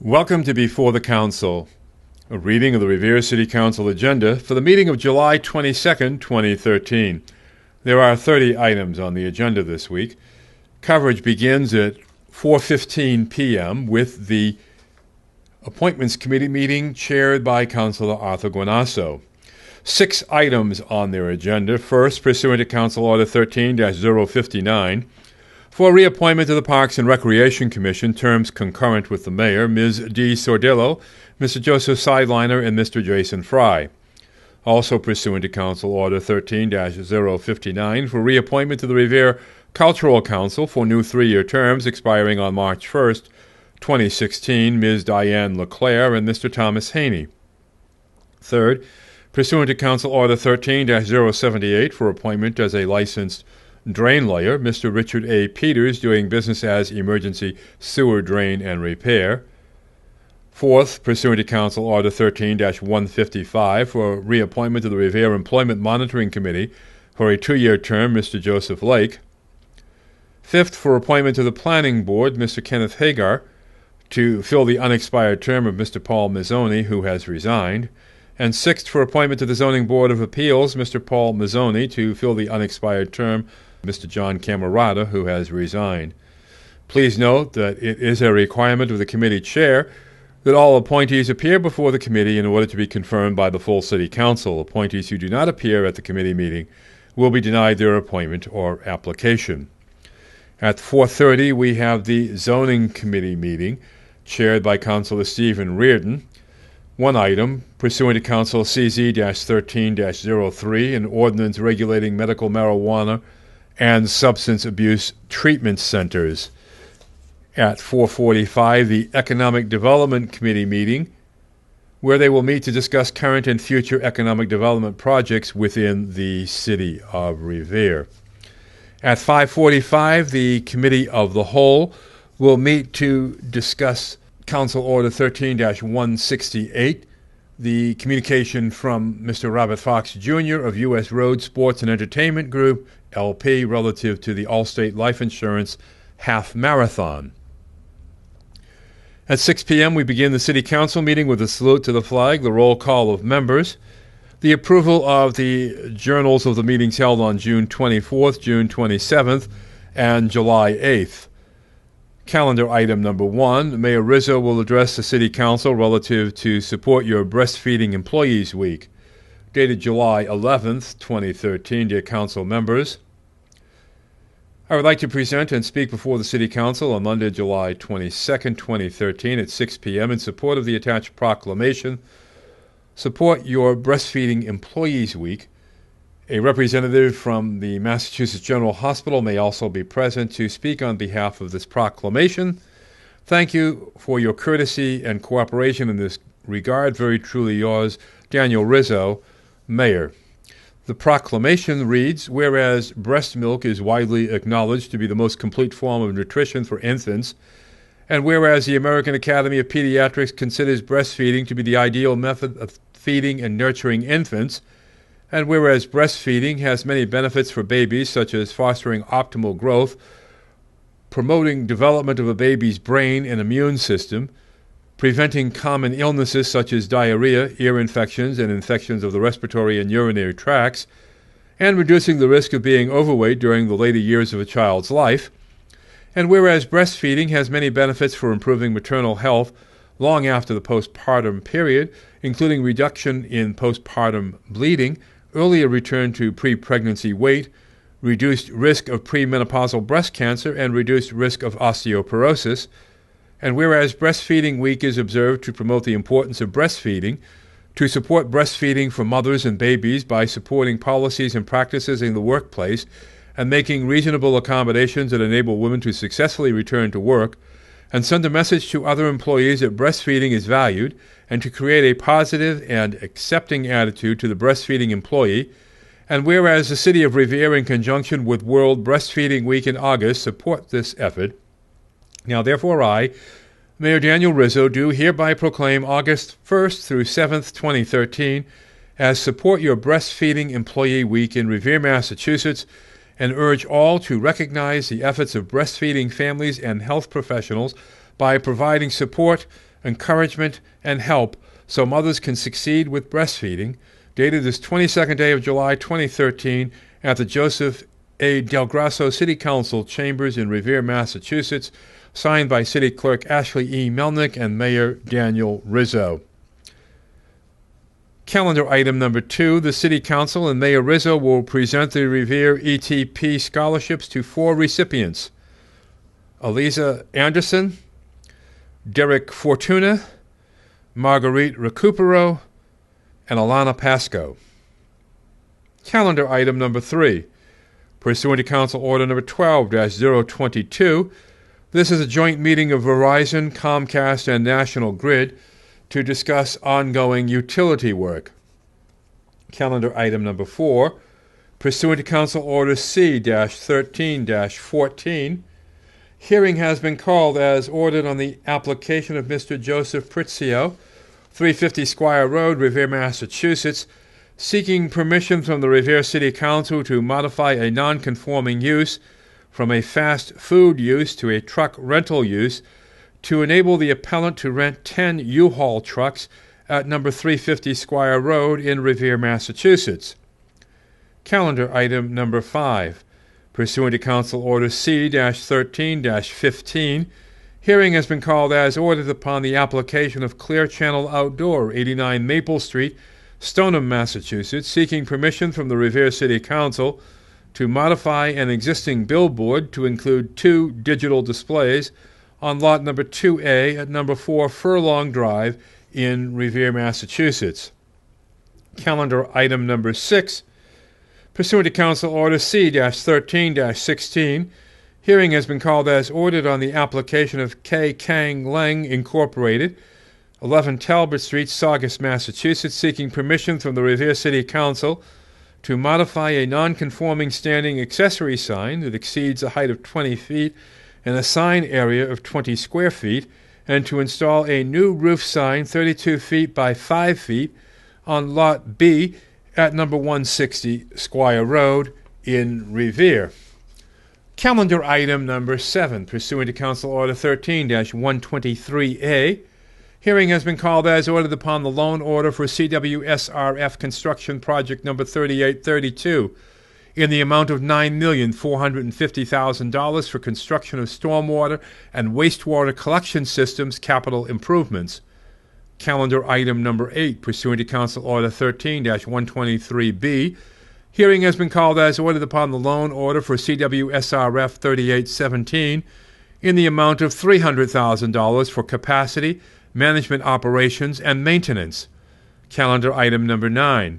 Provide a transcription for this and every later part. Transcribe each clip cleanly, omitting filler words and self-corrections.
Welcome to Before the Council, a reading of the Revere City Council Agenda for the meeting of July 22, 2013. There are 30 items on the agenda this week. Coverage begins at 4:15 p.m. with the Appointments Committee meeting chaired by Councilor Arthur Guanasso. 6 items on their agenda. First, pursuant to Council Order 13-059, for reappointment to the Parks and Recreation Commission, terms concurrent with the Mayor, Ms. D. Sordillo, Mr. Joseph Sideliner, and Mr. Jason Fry. Also pursuant to Council Order 13-059, for reappointment to the Revere Cultural Council for new 3-year terms expiring on March 1, 2016, Ms. Diane LeClaire and Mr. Thomas Haney. Third, pursuant to Council Order 13-078, for appointment as a licensed drain layer, Mr. Richard A. Peters, doing business as Emergency Sewer Drain and Repair. Fourth, pursuant to Council Order 13-155, for reappointment to the Revere Employment Monitoring Committee for a 2-year term, Mr. Joseph Lake. Fifth, for appointment to the Planning Board, Mr. Kenneth Hagar, to fill the unexpired term of Mr. Paul Mazzoni, who has resigned. And sixth, for appointment to the Zoning Board of Appeals, Mr. Paul Mazzoni, to fill the unexpired term Mr. John Camerata, who has resigned. Please note that it is a requirement of the committee chair that all appointees appear before the committee in order to be confirmed by the full City Council. Appointees who do not appear at the committee meeting will be denied their appointment or application. At 4:30, we have the Zoning Committee meeting, chaired by Councilor Stephen Reardon. One item, pursuant to Council CZ-13-03, an ordinance regulating medical marijuana and substance abuse treatment centers. At 4:45, the Economic Development Committee meeting, where they will meet to discuss current and future economic development projects within the City of Revere. At 5:45, the Committee of the Whole will meet to discuss Council Order 13-168, the communication from Mr. Robert Fox, Jr. of U.S. Road Sports and Entertainment Group, LP, relative to the Allstate Life Insurance Half Marathon. At 6 p.m., we begin the City Council meeting with a salute to the flag, the roll call of members, the approval of the journals of the meetings held on June 24th, June 27th, and July 8th. Calendar item number 1, Mayor Rizzo will address the City Council relative to Support Your Breastfeeding Employees Week. Dated July 11th, 2013, dear Council members. I would like to present and speak before the City Council on Monday, July 22nd, 2013 at 6 p.m. in support of the attached proclamation, Support Your Breastfeeding Employees Week. A representative from the Massachusetts General Hospital may also be present to speak on behalf of this proclamation. Thank you for your courtesy and cooperation in this regard. Very truly yours, Daniel Rizzo, Mayor. The proclamation reads, whereas breast milk is widely acknowledged to be the most complete form of nutrition for infants, and whereas the American Academy of Pediatrics considers breastfeeding to be the ideal method of feeding and nurturing infants, and whereas breastfeeding has many benefits for babies, such as fostering optimal growth, promoting development of a baby's brain and immune system, preventing common illnesses such as diarrhea, ear infections, and infections of the respiratory and urinary tracts, and reducing the risk of being overweight during the later years of a child's life. And whereas breastfeeding has many benefits for improving maternal health long after the postpartum period, including reduction in postpartum bleeding, earlier return to pre-pregnancy weight, reduced risk of premenopausal breast cancer, and reduced risk of osteoporosis. And whereas Breastfeeding Week is observed to promote the importance of breastfeeding, to support breastfeeding for mothers and babies by supporting policies and practices in the workplace and making reasonable accommodations that enable women to successfully return to work, and send a message to other employees that breastfeeding is valued, and to create a positive and accepting attitude to the breastfeeding employee. And whereas the City of Revere, in conjunction with World Breastfeeding Week in August, support this effort, now therefore I, Mayor Daniel Rizzo, do hereby proclaim August 1st through 7th, 2013, as Support Your Breastfeeding Employee Week in Revere, Massachusetts, and urge all to recognize the efforts of breastfeeding families and health professionals by providing support encouragement, and help so mothers can succeed with breastfeeding, dated this 22nd day of July 2013 at the Joseph A. Del Grasso City Council Chambers in Revere, Massachusetts, signed by City Clerk Ashley E. Melnick and Mayor Daniel Rizzo. Calendar item number 2, the City Council and Mayor Rizzo will present the Revere ETP scholarships to 4 recipients: Eliza Anderson, Derek Fortuna, Marguerite Recupero, and Alana Pasco. Calendar item number 3, pursuant to Council Order number 12-022, this is a joint meeting of Verizon, Comcast, and National Grid to discuss ongoing utility work. Calendar item number 4, pursuant to Council Order C-13-14, hearing has been called as ordered on the application of Mr. Joseph Pritzio, 350 Squire Road, Revere, Massachusetts, seeking permission from the Revere City Council to modify a non-conforming use from a fast food use to a truck rental use to enable the appellant to rent 10 U-Haul trucks at number 350 Squire Road in Revere, Massachusetts. Calendar item number 5, pursuant to Council Order C-13-15, hearing has been called as ordered upon the application of Clear Channel Outdoor, 89 Maple Street, Stoneham, Massachusetts, seeking permission from the Revere City Council to modify an existing billboard to include 2 digital displays on lot number 2A at number 4 Furlong Drive in Revere, Massachusetts. Calendar item number 6, pursuant to Council Order C-13-16, hearing has been called as ordered on the application of K. Kang Leng, Incorporated, 11 Talbot Street, Saugus, Massachusetts, seeking permission from the Revere City Council to modify a non-conforming standing accessory sign that exceeds a height of 20 feet and a sign area of 20 square feet, and to install a new roof sign 32 feet by 5 feet on Lot B at number 160 Squire Road in Revere. Calendar item number 7, pursuant to Council Order 13-123A, hearing has been called as ordered upon the loan order for CWSRF Construction Project number 3832 in the amount of $9,450,000 for construction of stormwater and wastewater collection systems capital improvements. Calendar item number 8, pursuant to Council Order 13-123B, hearing has been called as ordered upon the loan order for CWSRF 3817 in the amount of $300,000 for capacity, management operations, and maintenance. Calendar item number 9,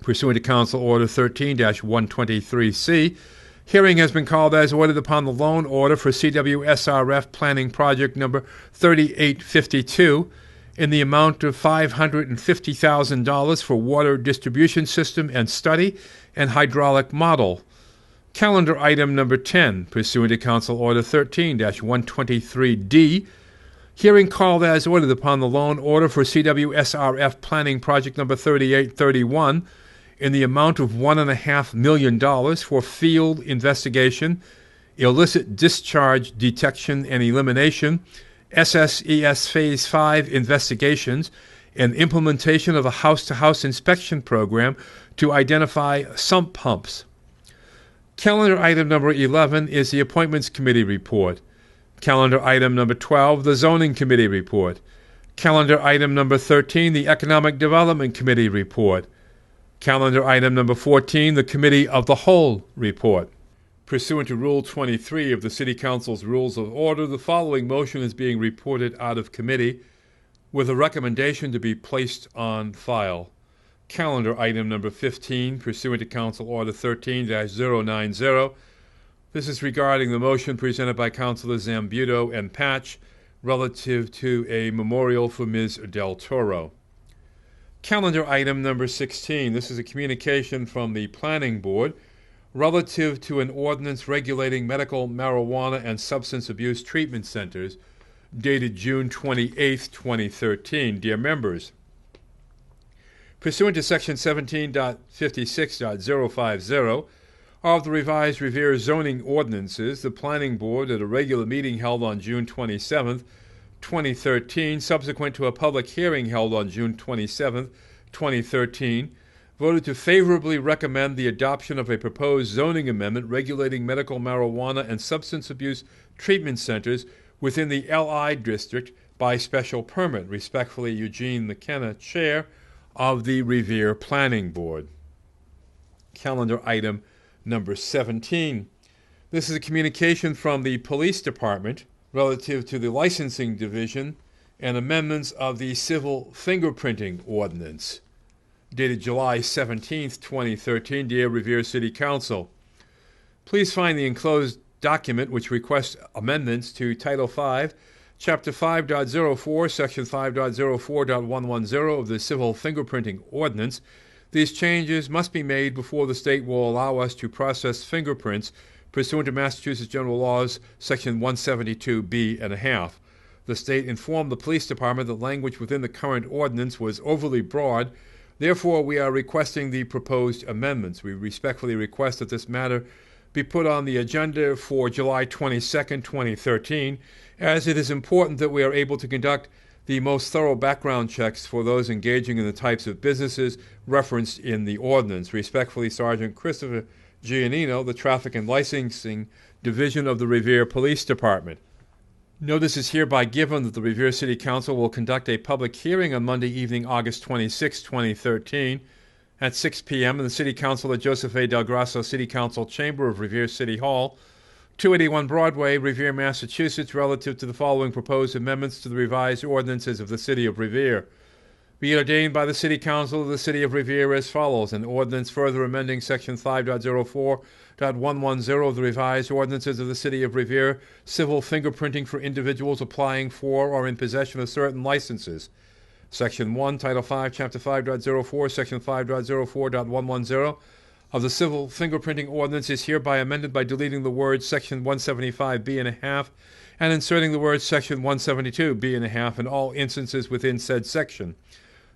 pursuant to Council Order 13-123C, hearing has been called as ordered upon the loan order for CWSRF Planning Project number 3852 in the amount of $550,000 for water distribution system and study and hydraulic model. Calendar item number 10, pursuant to Council Order 13-123D, hearing called as ordered upon the loan order for CWSRF Planning Project number 3831 in the amount of $1.5 million for field investigation, illicit discharge detection and elimination, SSES Phase 5 investigations, and implementation of a house-to-house inspection program to identify sump pumps. Calendar item number 11 is the Appointments Committee report. Calendar item number 12, the Zoning Committee report. Calendar item number 13, the Economic Development Committee report. Calendar item number 14, the Committee of the Whole report. Pursuant to Rule 23 of the City Council's Rules of Order, the following motion is being reported out of committee with a recommendation to be placed on file. Calendar item number 15, pursuant to Council Order 13-090. This is regarding the motion presented by Councilors Zambuto and Patch relative to a memorial for Ms. Del Toro. Calendar item number 16. This is a communication from the Planning Board relative to an ordinance regulating medical marijuana and substance abuse treatment centers dated June 28, 2013. Dear members, pursuant to Section 17.56.050 of the revised Revere zoning ordinances, the Planning Board, at a regular meeting held on June 27, 2013, subsequent to a public hearing held on June 27, 2013, voted to favorably recommend the adoption of a proposed zoning amendment regulating medical marijuana and substance abuse treatment centers within the LI district by special permit. Respectfully, Eugene McKenna, Chair of the Revere Planning Board. Calendar item number 17. This is a communication from the Police Department relative to the Licensing Division and amendments of the Civil Fingerprinting Ordinance. Dated July 17, 2013, dear Revere City Council. Please find the enclosed document which requests amendments to Title V, Chapter 5.04, Section 5.04.110 of the Civil Fingerprinting Ordinance. These changes must be made before the state will allow us to process fingerprints pursuant to Massachusetts General Laws, Section 172B and a half. The state informed the police department that language within the current ordinance was overly broad. Therefore, we are requesting the proposed amendments. We respectfully request that this matter be put on the agenda for July 22, 2013, as it is important that we are able to conduct the most thorough background checks for those engaging in the types of businesses referenced in the ordinance. Respectfully, Sergeant Christopher Giannino, the Traffic and Licensing Division of the Revere Police Department. Notice is hereby given that the Revere City Council will conduct a public hearing on Monday evening, August 26, 2013, at 6 p.m. in the City Council at Joseph A. Del Grasso City Council Chamber of Revere City Hall, 281 Broadway, Revere, Massachusetts, relative to the following proposed amendments to the revised ordinances of the City of Revere. Be it ordained by the City Council of the City of Revere as follows: an ordinance further amending Section 5.04.110 of the revised ordinances of the City of Revere, civil fingerprinting for individuals applying for or in possession of certain licenses. Section 1, Title 5, Chapter 5.04, Section 5.04.110 of the Civil Fingerprinting Ordinance is hereby amended by deleting the words Section 175B and a half and inserting the words Section 172B and a half in all instances within said section.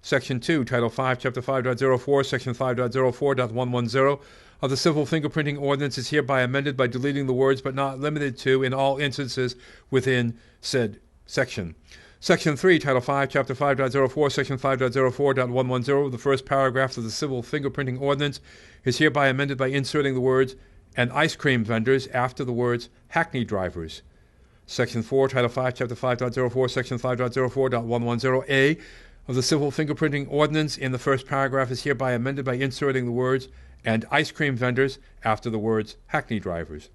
Section 2, Title 5, Chapter 5.04, Section 5.04.110 of the Civil Fingerprinting Ordinance is hereby amended by deleting the words but not limited to in all instances within said section. Section 3, Title 5, Chapter 5.04, Section 5.04.110 of the first paragraph of the Civil Fingerprinting Ordinance is hereby amended by inserting the words "and ice cream vendors" after the words "hackney drivers." Section 4, Title 5, Chapter 5.04, Section 5.04.110a of the Civil Fingerprinting Ordinance in the first paragraph is hereby amended by inserting the words "and ice cream vendors" after the words "hackney drivers."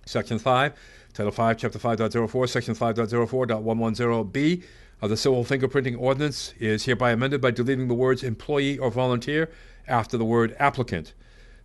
Section 5, Title 5, Chapter 5.04, Section 5.04.110b of the Civil Fingerprinting Ordinance is hereby amended by deleting the words "employee" or "volunteer" after the word "applicant."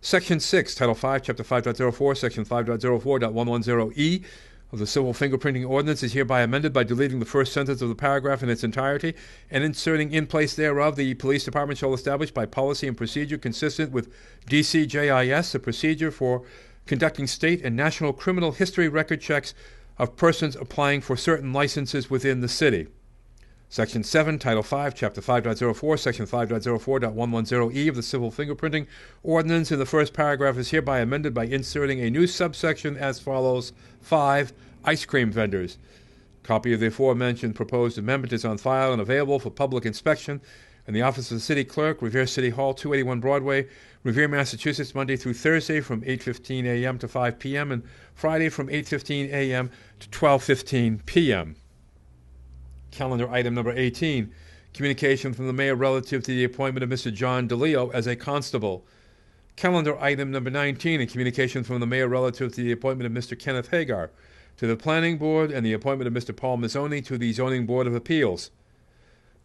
Section 6, Title 5, Chapter 5.04, Section 5.04.110e of the Civil Fingerprinting Ordinance is hereby amended by deleting the first sentence of the paragraph in its entirety and inserting in place thereof, "The Police Department shall establish by policy and procedure consistent with DCJIS a procedure for conducting state and national criminal history record checks of persons applying for certain licenses within the city." Section 7, Title 5, Chapter 5.04, Section 5.04.110e of the Civil Fingerprinting Ordinance in the first paragraph is hereby amended by inserting a new subsection as follows: 5. Ice cream vendors. Copy of the aforementioned proposed amendment is on file and available for public inspection in the office of the City Clerk, Revere City Hall, 281 Broadway, Revere, Massachusetts, Monday through Thursday from 8:15 a.m. to 5 p.m. and Friday from 8:15 a.m. to 12:15 p.m. Calendar item number 18, communication from the mayor relative to the appointment of Mr. John DeLeo as a constable. Calendar item number 19, a communication from the mayor relative to the appointment of Mr. Kenneth Hagar to the Planning Board and the appointment of Mr. Paul Mazzoni to the Zoning Board of Appeals.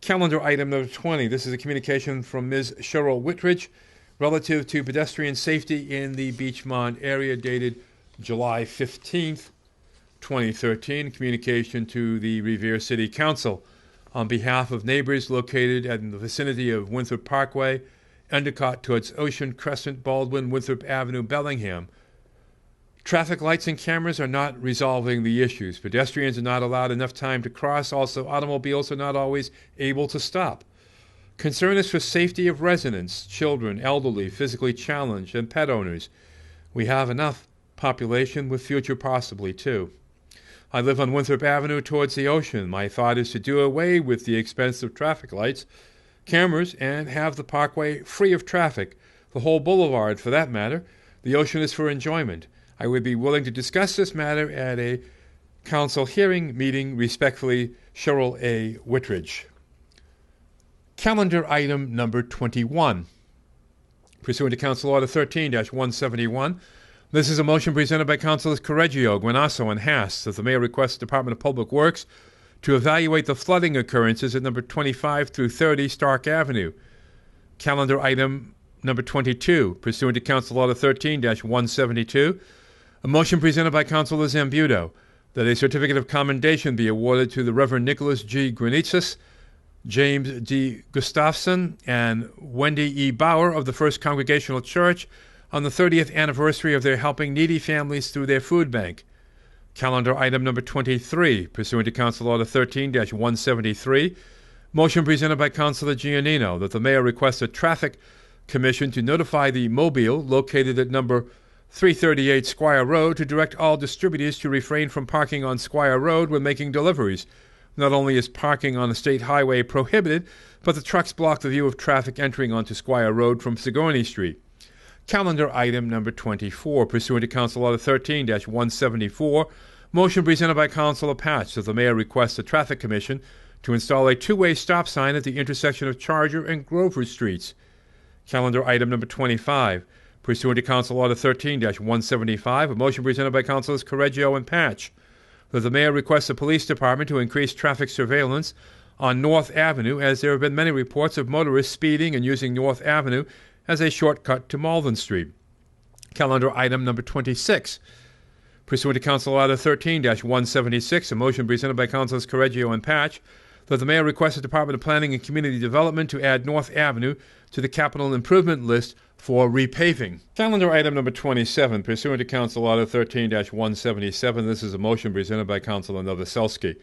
Calendar item number 20, this is a communication from Ms. Cheryl Whitridge relative to pedestrian safety in the Beachmont area, dated July 15th, 2013, communication to the Revere City Council on behalf of neighbors located in the vicinity of Winthrop Parkway, Endicott towards Ocean Crescent, Baldwin, Winthrop Avenue, Bellingham. Traffic lights and cameras are not resolving the issues. Pedestrians are not allowed enough time to cross. Also, automobiles are not always able to stop. Concern is for safety of residents, children, elderly, physically challenged, and pet owners. We have enough population with future possibly, too. I live on Winthrop Avenue towards the ocean. My thought is to do away with the expensive traffic lights, cameras, and have the parkway free of traffic. The whole boulevard, for that matter. The ocean is for enjoyment. I would be willing to discuss this matter at a council hearing meeting. Respectfully, Cheryl A. Whitridge. Calendar item number 21. Pursuant to Council Order 13-171, this is a motion presented by Councilors Correggio, Guanasso, and Haas that the mayor requests the Department of Public Works to evaluate the flooding occurrences at number 25 through 30 Stark Avenue. Calendar item number 22, pursuant to Council Order 13-172, a motion presented by Councilor Zambudo that a certificate of commendation be awarded to the Reverend Nicholas G. Granitsis, James D. Gustafson, and Wendy E. Bauer of the First Congregational Church on the 30th anniversary of their helping needy families through their food bank. Calendar item number 23, pursuant to Council Order 13-173, motion presented by Councilor Giannino that the mayor requests a traffic commission to notify the Mobile located at number 338 Squire Road to direct all distributors to refrain from parking on Squire Road when making deliveries. Not only is parking on a state highway prohibited, but the trucks block the view of traffic entering onto Squire Road from Sigourney Street. Calendar item number 24, pursuant to Council Order 13-174, motion presented by Councilor Patch that the mayor requests the Traffic Commission to install a two-way stop sign at the intersection of Charger and Grover Streets. Calendar item number 25, pursuant to Council Order 13-175, a motion presented by Councilors Correggio and Patch that the mayor requests the police department to increase traffic surveillance on North Avenue, as there have been many reports of motorists speeding and using North Avenue as a shortcut to Malvern Street. Calendar item number 26, pursuant to Council Order 13-176, a motion presented by Councilors Correggio and Patch that the mayor requests the Department of Planning and Community Development to add North Avenue to the capital improvement list for repaving. Calendar item number 27, pursuant to Council Order 13-177, this is a motion presented by Councilor Novoselsky.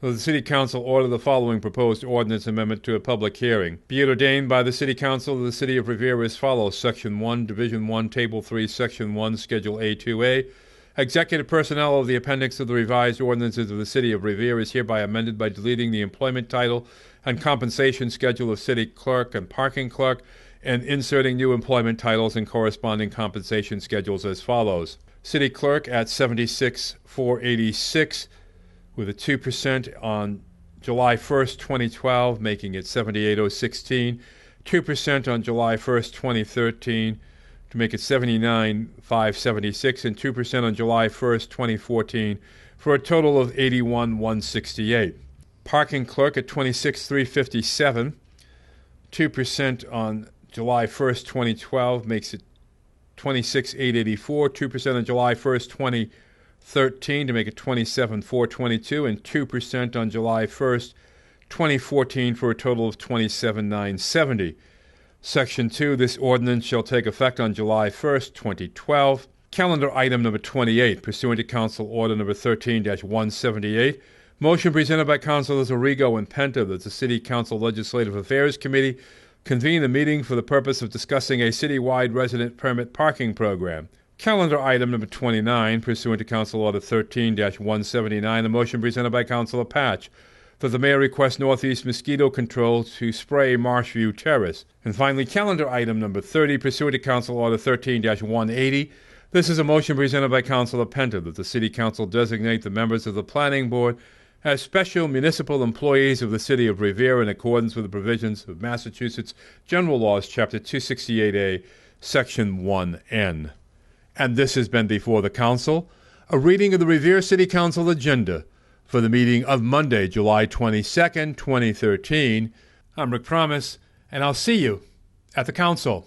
The City Council order the following proposed ordinance amendment to a public hearing. Be it ordained by the City Council of the City of Revere as follows. Section 1, Division 1, Table 3, Section 1, Schedule A2A. Executive personnel of the appendix of the revised ordinances of the City of Revere is hereby amended by deleting the employment title and compensation schedule of City Clerk and Parking Clerk and inserting new employment titles and corresponding compensation schedules as follows. City Clerk at $76,486 with a 2% on July 1st, 2012, making it $78,016, 2% on July 1st, 2013, to make it $79,576, and 2% on July 1st, 2014, for a total of $81,168. Parking Clerk at $26,357, 2% on July 1st, 2012, makes it $26,884, 2% on July 1st, 2013, to make it $27,422, and 2% on July 1st, 2014, for a total of $27,970. Section 2, this ordinance shall take effect on July 1st, 2012. Calendar item number 28, pursuant to Council Order number 13-178, motion presented by Councilors Arrigo and Penta that the City Council Legislative Affairs Committee convene a meeting for the purpose of discussing a citywide resident permit parking program. Calendar item number 29, pursuant to Council Order 13-179, a motion presented by Councilor Patch that the mayor requests Northeast Mosquito Control to spray Marshview Terrace. And finally, calendar item number 30, pursuant to Council Order 13-180, this is a motion presented by Councilor Penta that the City Council designate the members of the Planning Board as special municipal employees of the City of Revere in accordance with the provisions of Massachusetts General Laws, Chapter 268A, Section 1N. And this has been before the Council, a reading of the Revere City Council Agenda for the meeting of Monday, July 22nd, 2013. I'm Rick Promise, and I'll see you at the Council.